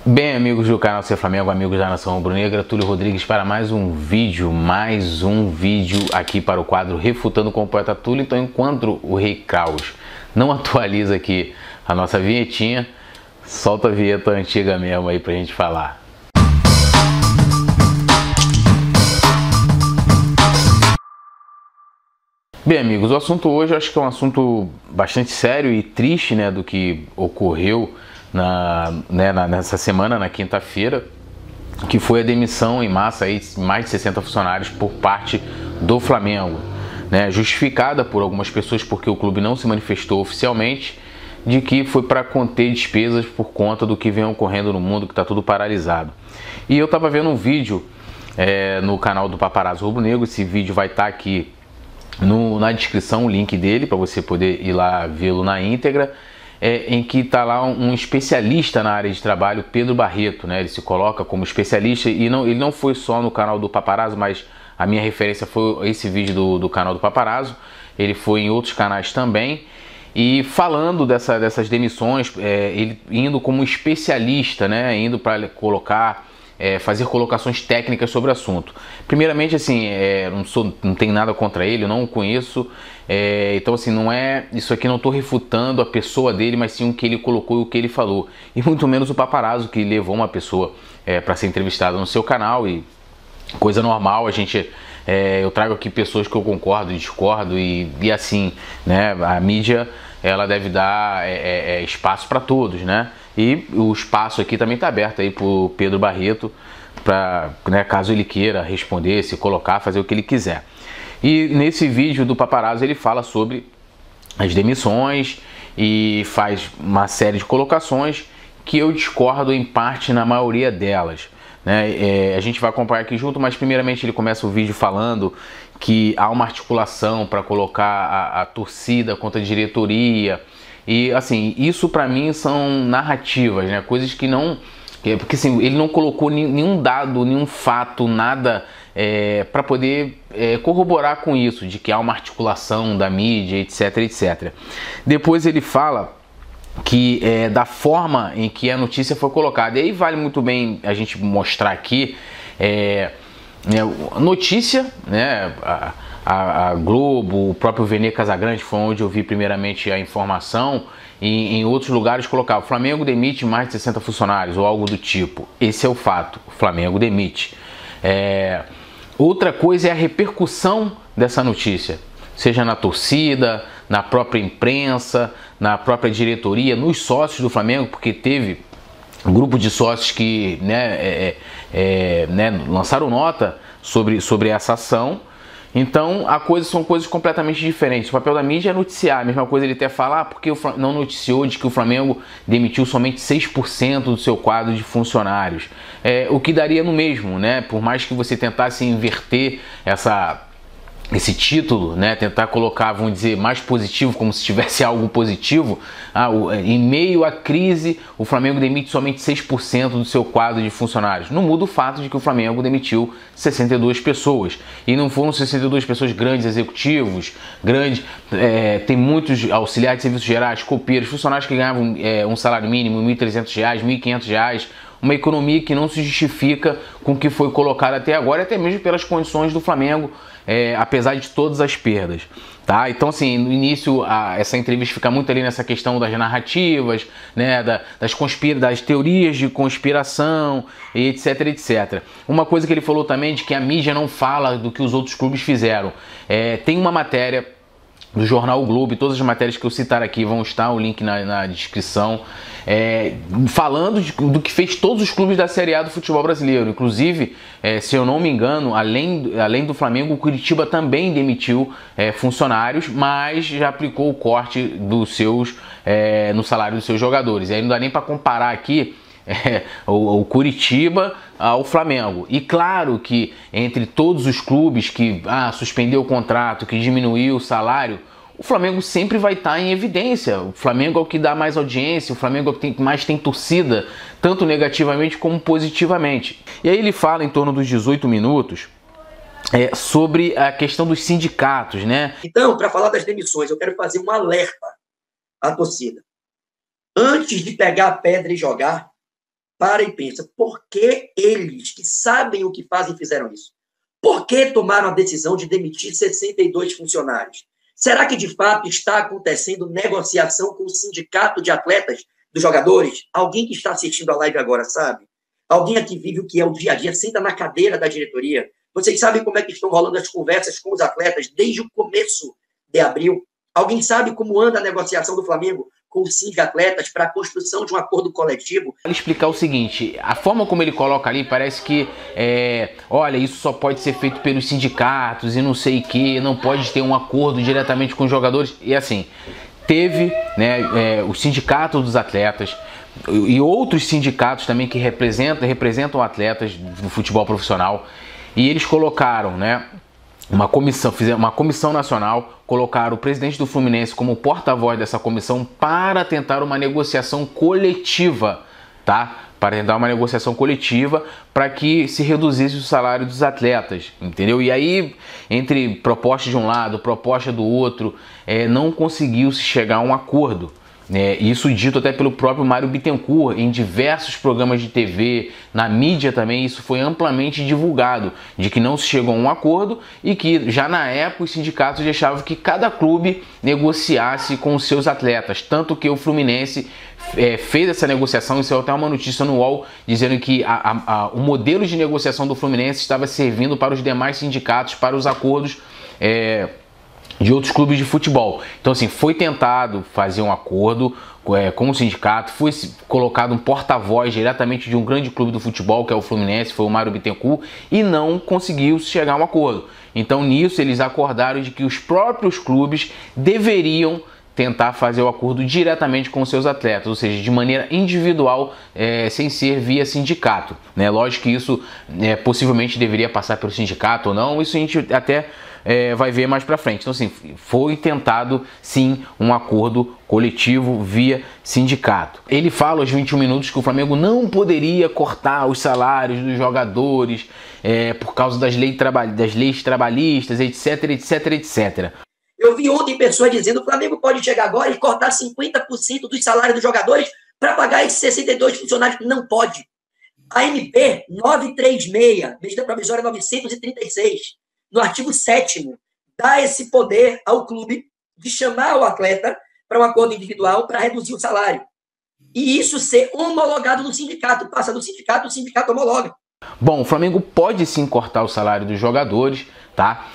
Bem, amigos do canal Ser Flamengo, amigos da Nação Rubro-Negra, Túlio Rodrigues para mais um vídeo aqui para o quadro Refutando com o Poeta Túlio. Então, enquanto o Rei Kraus não atualiza aqui a nossa vinhetinha, solta a vinheta antiga mesmo aí pra gente falar. Bem, amigos, o assunto hoje eu acho que é um assunto bastante sério e triste, né, do que ocorreu nessa semana, na quinta-feira, que foi a demissão em massa aí de mais de 60 funcionários por parte do Flamengo, né, justificada por algumas pessoas porque o clube não se manifestou oficialmente, de que foi para conter despesas por conta do que vem ocorrendo no mundo, que está tudo paralisado. E eu estava vendo um vídeo no canal do Paparazzo Rubro-Negro. Esse vídeo vai estar aqui na descrição, o link dele, para você poder ir lá vê-lo na íntegra, em que está lá um especialista na área de trabalho, Pedro Barreto, né? Ele se coloca como especialista e ele não foi só no canal do Paparazzo, mas a minha referência foi esse vídeo do canal do Paparazzo. Ele foi em outros canais também, e falando dessas demissões, ele indo como especialista, né? Indo para fazer colocações técnicas sobre o assunto. Primeiramente, assim, não tenho nada contra ele, eu não o conheço, então assim, isso aqui não estou refutando a pessoa dele, mas sim o que ele colocou e o que ele falou, e muito menos o Paparazzo, que levou uma pessoa para ser entrevistada no seu canal, e coisa normal, eu trago aqui pessoas que eu concordo e discordo, e assim, né, a mídia, ela deve dar espaço para todos, né? E o espaço aqui também está aberto aí para o Pedro Barreto, né, caso ele queira responder, se colocar, fazer o que ele quiser. E nesse vídeo do Paparazzo ele fala sobre as demissões e faz uma série de colocações que eu discordo em parte na maioria delas, né? A gente vai acompanhar aqui junto, mas primeiramente ele começa o vídeo falando que há uma articulação para colocar a torcida contra a diretoria. E assim, isso para mim são narrativas, né? Coisas que não... Porque assim, ele não colocou nenhum dado, nenhum fato, nada para poder corroborar com isso, de que há uma articulação da mídia, etc, etc. Depois ele fala que da forma em que a notícia foi colocada. E aí vale muito bem a gente mostrar aqui a notícia, né? A Globo, o próprio Vene Casagrande foi onde eu vi primeiramente a informação, e em outros lugares colocava: o Flamengo demite mais de 60 funcionários ou algo do tipo. Esse é o fato, o Flamengo demite. Outra coisa é a repercussão dessa notícia, seja na torcida, na própria imprensa, na própria diretoria, nos sócios do Flamengo, porque teve um grupo de sócios que lançaram nota sobre essa ação. Então, são coisas completamente diferentes. O papel da mídia é noticiar. A mesma coisa ele até falar, porque não noticiou de que o Flamengo demitiu somente 6% do seu quadro de funcionários. O que daria no mesmo, né? Por mais que você tentasse inverter esse título, né, tentar colocar, vamos dizer, mais positivo, como se tivesse algo positivo. Em meio à crise, o Flamengo demite somente 6% do seu quadro de funcionários. Não muda o fato de que o Flamengo demitiu 62 pessoas. E não foram 62 pessoas grandes executivos, tem muitos auxiliares de serviços gerais, copeiros, funcionários que ganhavam um salário mínimo, R$ 1.300, R$ 1.500, uma economia que não se justifica com o que foi colocado até agora, até mesmo pelas condições do Flamengo, apesar de todas as perdas, tá? Então, assim, no início, essa entrevista fica muito ali nessa questão das narrativas, né, das teorias de conspiração, etc, etc. Uma coisa que ele falou também, de que a mídia não fala do que os outros clubes fizeram. Tem uma matéria do jornal O Globo, e todas as matérias que eu citar aqui vão estar, o link na descrição, falando do que fez todos os clubes da Série A do futebol brasileiro. Inclusive, se eu não me engano, além do Flamengo, o Curitiba também demitiu funcionários, mas já aplicou o corte no salário dos seus jogadores. E aí não dá nem para comparar aqui o Curitiba ao Flamengo. E claro que entre todos os clubes que suspendeu o contrato, que diminuiu o salário, o Flamengo sempre vai estar em evidência. O Flamengo é o que dá mais audiência, o Flamengo é o que mais tem torcida, tanto negativamente como positivamente. E aí ele fala em torno dos 18 minutos sobre a questão dos sindicatos, né? Então, para falar das demissões, eu quero fazer um alerta à torcida. Antes de pegar a pedra e jogar, para e pensa, por que eles, que sabem o que fazem, fizeram isso? Por que tomaram a decisão de demitir 62 funcionários? Será que, de fato, está acontecendo negociação com o sindicato de atletas dos jogadores? Alguém que está assistindo a live agora sabe? Alguém aqui vive o que é o dia a dia, senta na cadeira da diretoria. Vocês sabem como é que estão rolando as conversas com os atletas desde o começo de abril? Alguém sabe como anda a negociação do Flamengo com os sindicatos para a construção de um acordo coletivo? Vale explicar o seguinte, a forma como ele coloca ali parece que, olha, isso só pode ser feito pelos sindicatos e não sei o que, não pode ter um acordo diretamente com os jogadores. E assim, teve, né, o sindicato dos atletas e outros sindicatos também que representam atletas do futebol profissional, e eles colocaram, né, fizeram uma comissão nacional, colocaram o presidente do Fluminense como porta-voz dessa comissão para tentar uma negociação coletiva, tá? Para tentar uma negociação coletiva para que se reduzisse o salário dos atletas, entendeu? E aí, entre proposta de um lado, proposta do outro, não conseguiu se chegar a um acordo. Isso dito até pelo próprio Mário Bittencourt em diversos programas de TV, na mídia também, isso foi amplamente divulgado, de que não se chegou a um acordo e que já na época os sindicatos deixavam que cada clube negociasse com os seus atletas, tanto que o Fluminense fez essa negociação. Isso é até uma notícia no UOL dizendo que o modelo de negociação do Fluminense estava servindo para os demais sindicatos, para os acordos de outros clubes de futebol. Então assim, foi tentado fazer um acordo com o sindicato, foi colocado um porta-voz diretamente de um grande clube do futebol, que é o Fluminense, foi o Mário Bittencourt, e não conseguiu chegar a um acordo. Então nisso eles acordaram de que os próprios clubes deveriam tentar fazer o acordo diretamente com seus atletas, ou seja, de maneira individual, sem ser via sindicato, né? Lógico que isso possivelmente deveria passar pelo sindicato ou não, isso a gente até vai ver mais pra frente. Então assim, foi tentado sim um acordo coletivo via sindicato. Ele fala aos 21 minutos que o Flamengo não poderia cortar os salários dos jogadores por causa das leis trabalhistas, etc, etc, etc. Eu vi ontem pessoas dizendo que o Flamengo pode chegar agora e cortar 50% dos salários dos jogadores para pagar esses 62 funcionários. Não pode. A MP 936, medida provisória 936, no artigo 7º, dá esse poder ao clube de chamar o atleta para um acordo individual para reduzir o salário. E isso ser homologado no sindicato. Passa do sindicato, o sindicato homologa. Bom, o Flamengo pode sim cortar o salário dos jogadores, tá?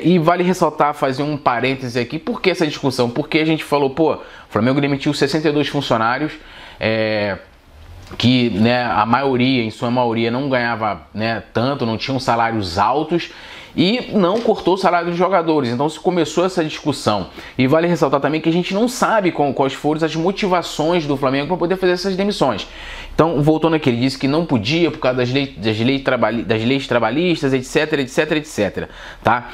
E vale ressaltar, fazer um parêntese aqui, por que essa discussão? Porque a gente falou, pô, o Flamengo demitiu 62 funcionários, que, né, a maioria, em sua maioria, não ganhava, né, tanto, não tinham salários altos, e não cortou o salário dos jogadores. Então se começou essa discussão. E vale ressaltar também que a gente não sabe quais foram as motivações do Flamengo para poder fazer essas demissões. Então, voltando aqui, ele disse que não podia por causa das leis trabalhistas, etc, etc, etc. Tá?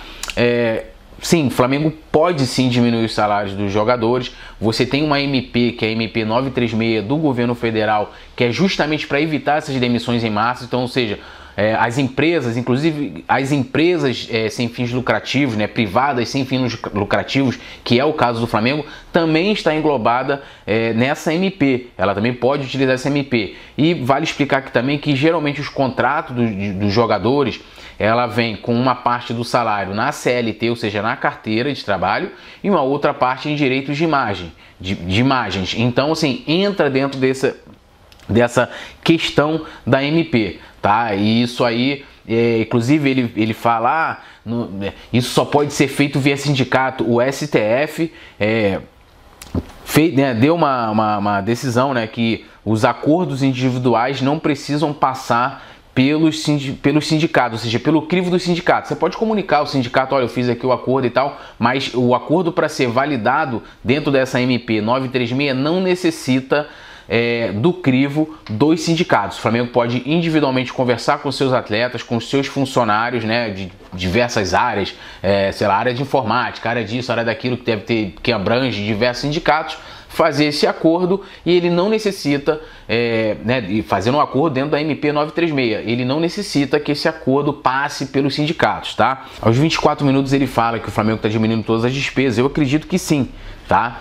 Sim, o Flamengo pode sim diminuir os salários dos jogadores. Você tem uma MP, que é a MP 936 do governo federal, que é justamente para evitar essas demissões em massa. Então, ou seja, as empresas, inclusive as empresas sem fins lucrativos, né, privadas sem fins lucrativos, que é o caso do Flamengo, também está englobada nessa MP. Ela também pode utilizar essa MP. E vale explicar aqui também que geralmente os contratos dos jogadores, ela vem com uma parte do salário na CLT, ou seja, na carteira de trabalho, e uma outra parte em direitos de imagem, de imagens. Então, assim, entra dentro dessa questão da MP, tá? E isso aí, inclusive ele fala, isso só pode ser feito via sindicato. O STF deu uma decisão, né, que os acordos individuais não precisam passar pelos sindicatos, ou seja, pelo crivo do sindicato. Você pode comunicar ao sindicato, olha, eu fiz aqui o acordo e tal, mas o acordo, para ser validado dentro dessa MP 936, não necessita do crivo dos sindicatos. O Flamengo pode individualmente conversar com seus atletas, com seus funcionários, né, de diversas áreas, sei lá, área de informática, área disso, área daquilo, que abrange diversos sindicatos, fazer esse acordo e ele não necessita, né, fazendo um acordo dentro da MP 936, ele não necessita que esse acordo passe pelos sindicatos, tá? Aos 24 minutos ele fala que o Flamengo está diminuindo todas as despesas, eu acredito que sim, tá?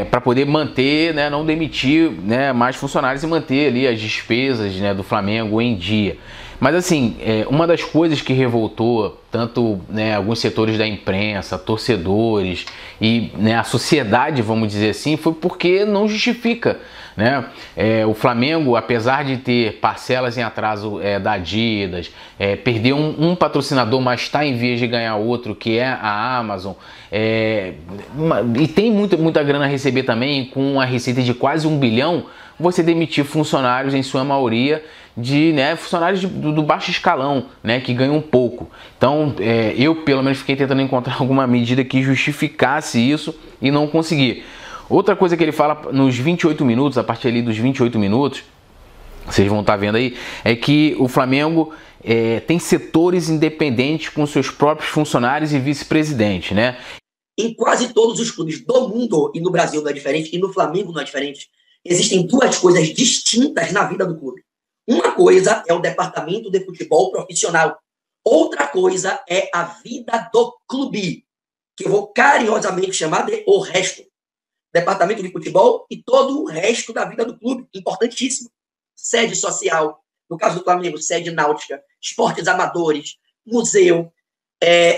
Para poder manter, né, não demitir, né, mais funcionários e manter ali as despesas, né, do Flamengo em dia. Mas assim, uma das coisas que revoltou tanto, né, alguns setores da imprensa, torcedores e, né, a sociedade, vamos dizer assim, foi porque não justifica, né? O Flamengo, apesar de ter parcelas em atraso da Adidas, perdeu um patrocinador, mas está em vias de ganhar outro, que é a Amazon, e tem muita grana a receber também, com uma receita de quase 1 bilhão, você demitir funcionários, em sua maioria, né, funcionários do baixo escalão, né, que ganham pouco. Então, eu pelo menos fiquei tentando encontrar alguma medida que justificasse isso e não consegui. Outra coisa que ele fala nos 28 minutos, a partir ali dos 28 minutos, vocês vão estar vendo aí, é que o Flamengo tem setores independentes com seus próprios funcionários e vice-presidente, né? Em quase todos os clubes do mundo, e no Brasil não é diferente, e no Flamengo não é diferente, existem duas coisas distintas na vida do clube. Uma coisa é o departamento de futebol profissional. Outra coisa é a vida do clube, que eu vou carinhosamente chamar de o resto. Departamento de futebol e todo o resto da vida do clube, importantíssimo. Sede social, no caso do Flamengo, sede náutica, esportes amadores, museu,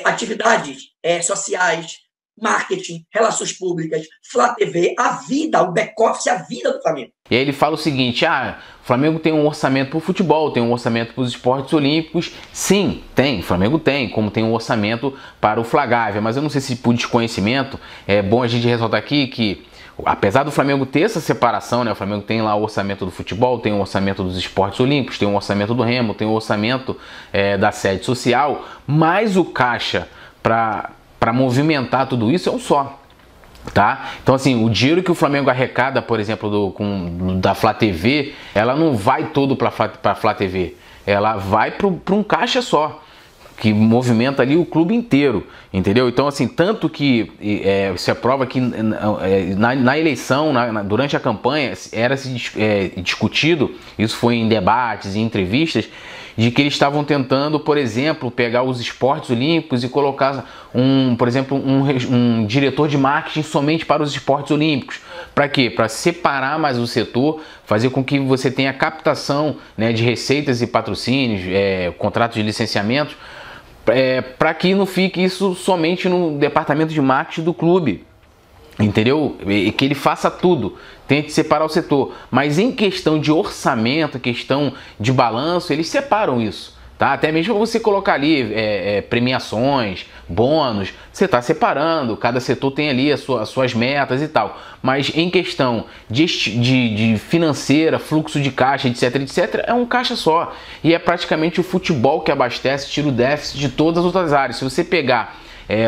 atividades sociais, marketing, relações públicas, Flá TV, a vida, o back-office, a vida do Flamengo. E aí ele fala o seguinte, o Flamengo tem um orçamento para o futebol, tem um orçamento para os esportes olímpicos. Sim, tem, o Flamengo tem, como tem um orçamento para o Flagávia, mas eu não sei se por desconhecimento, é bom a gente ressaltar aqui que, apesar do Flamengo ter essa separação, né, o Flamengo tem lá o orçamento do futebol, tem o orçamento dos esportes olímpicos, tem o orçamento do remo, tem o orçamento da sede social, mas o caixa para movimentar tudo isso é um só, tá? Então assim, o dinheiro que o Flamengo arrecada, por exemplo, da Flá TV, ela não vai todo para a Flá TV, ela vai para um caixa só, que movimenta ali o clube inteiro, entendeu? Então assim, tanto que isso é prova que na eleição, durante a campanha, era discutido, isso foi em debates e entrevistas, de que eles estavam tentando, por exemplo, pegar os esportes olímpicos e colocar, por exemplo, um diretor de marketing somente para os esportes olímpicos. Para quê? Para separar mais o setor, fazer com que você tenha captação, né, de receitas e patrocínios, contratos de licenciamento, para que não fique isso somente no departamento de marketing do clube. Entendeu? E que ele faça tudo, tente separar o setor. Mas em questão de orçamento, questão de balanço, eles separam isso, tá? Até mesmo você colocar ali premiações, bônus, você está separando, cada setor tem ali as suas metas e tal. Mas em questão de financeira, fluxo de caixa, etc, etc, é um caixa só. E é praticamente o futebol que abastece, tira o déficit de todas as outras áreas. Se você pegar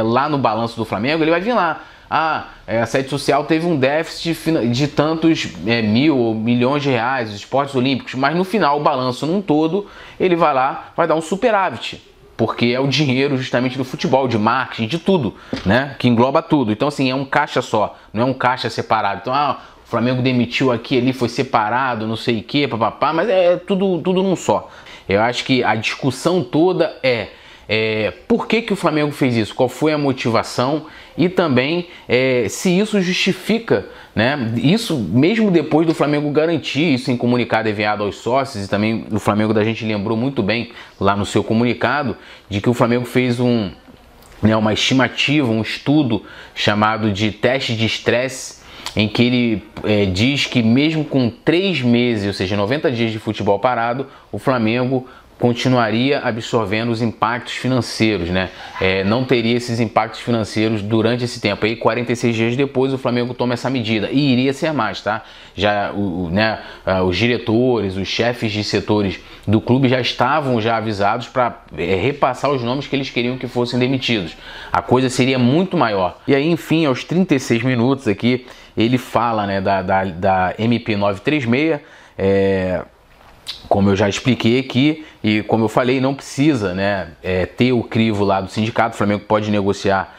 lá no balanço do Flamengo, ele vai vir lá. A sede social teve um déficit de tantos mil ou milhões de reais, os esportes olímpicos, mas no final o balanço num todo, ele vai lá, vai dar um superávit, porque é o dinheiro justamente do futebol, de marketing, de tudo, né? Que engloba tudo. Então assim, é um caixa só, não é um caixa separado. Então, o Flamengo demitiu aqui, ali foi separado, não sei o que, papapá, mas é tudo num só. Eu acho que a discussão toda por que o Flamengo fez isso, qual foi a motivação e também se isso justifica, né? Isso mesmo depois do Flamengo garantir isso em comunicado enviado aos sócios, e também o Flamengo da gente lembrou muito bem lá no seu comunicado de que o Flamengo fez uma estimativa, um estudo chamado de teste de estresse, em que ele diz que mesmo com 3 meses, ou seja, 90 dias de futebol parado, o Flamengo continuaria absorvendo os impactos financeiros, né? Não teria esses impactos financeiros durante esse tempo. Aí 46 dias depois o Flamengo toma essa medida, e iria ser mais, tá? Já os diretores, os chefes de setores do clube já estavam avisados para repassar os nomes que eles queriam que fossem demitidos. A coisa seria muito maior. E aí, enfim, aos 36 minutos aqui, ele fala, né, da MP 936, como eu já expliquei aqui, e como eu falei, não precisa, né, ter o crivo lá do sindicato. O Flamengo pode negociar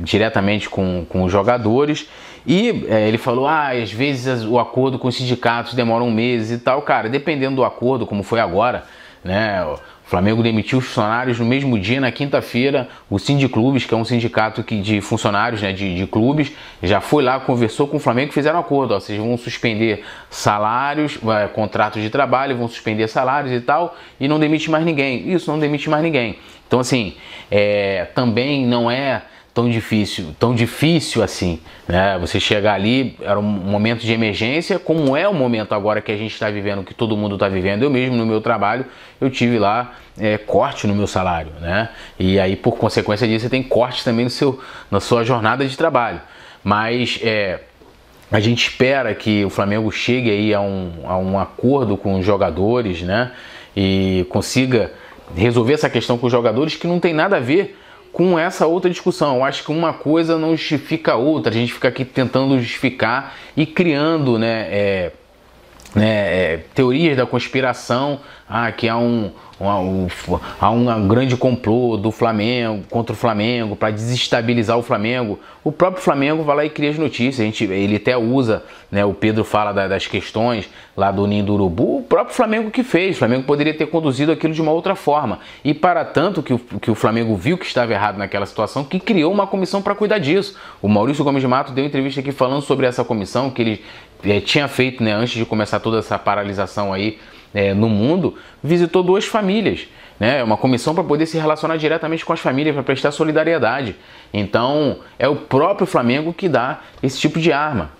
diretamente com os jogadores. E ele falou, às vezes o acordo com os sindicatos demora um mês e tal. Cara, dependendo do acordo, como foi agora, né? O Flamengo demitiu os funcionários no mesmo dia, na quinta-feira. O Sindiclubes, que é um sindicato de funcionários, né, de clubes, já foi lá, conversou com o Flamengo e fizeram acordo. Ó, vocês vão suspender salários, contratos de trabalho, vão suspender salários e tal, e não demite mais ninguém. Isso, não demite mais ninguém. Então, assim, também não é tão difícil assim, né? Você chegar ali, era um momento de emergência, como é o momento agora que a gente está vivendo, que todo mundo está vivendo. Eu mesmo, no meu trabalho, eu tive lá corte no meu salário, né? E aí, por consequência disso, você tem corte também na sua jornada de trabalho. Mas a gente espera que o Flamengo chegue aí a um acordo com os jogadores, né? E consiga resolver essa questão com os jogadores, que não tem nada a ver com essa outra discussão. Eu acho que uma coisa não justifica a outra. A gente fica aqui tentando justificar e criando, teorias da conspiração, que há um grande complô do Flamengo contra o Flamengo para desestabilizar o Flamengo. O próprio Flamengo vai lá e cria as notícias. Ele até usa, né, o Pedro fala das questões lá do Ninho do Urubu. O próprio Flamengo que fez. O Flamengo poderia ter conduzido aquilo de uma outra forma. E para tanto que o Flamengo viu que estava errado naquela situação, que criou uma comissão para cuidar disso. O Maurício Gomes de Mato deu entrevista aqui falando sobre essa comissão que ele tinha feito, né, antes de começar toda essa paralisação aí no mundo. Visitou 2 famílias, né? Uma comissão para poder se relacionar diretamente com as famílias, para prestar solidariedade. Então, é o próprio Flamengo que dá esse tipo de arma,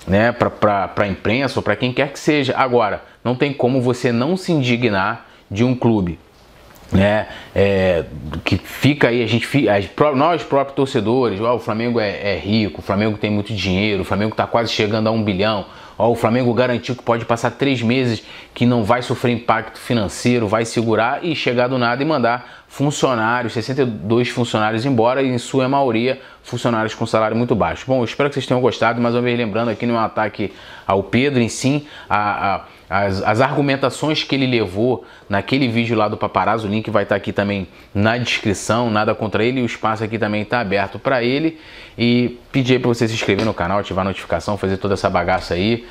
né, para a imprensa ou para quem quer que seja. Agora, não tem como você não se indignar de um clube, né, que fica aí, nós próprios torcedores, o Flamengo é rico, o Flamengo tem muito dinheiro, o Flamengo está quase chegando a 1 bilhão, o Flamengo garantiu que pode passar 3 meses que não vai sofrer impacto financeiro, vai segurar e chegar do nada e mandar funcionários, 62 funcionários embora, e em sua maioria funcionários com salário muito baixo. Bom, eu espero que vocês tenham gostado, mais uma vez lembrando aqui, não é um ataque ao Pedro em si, as argumentações que ele levou naquele vídeo lá do Paparazzo. O link vai estar aqui também na descrição, nada contra ele, e o espaço aqui também está aberto para ele. E pedir para você se inscrever no canal, ativar a notificação, fazer toda essa bagaça aí.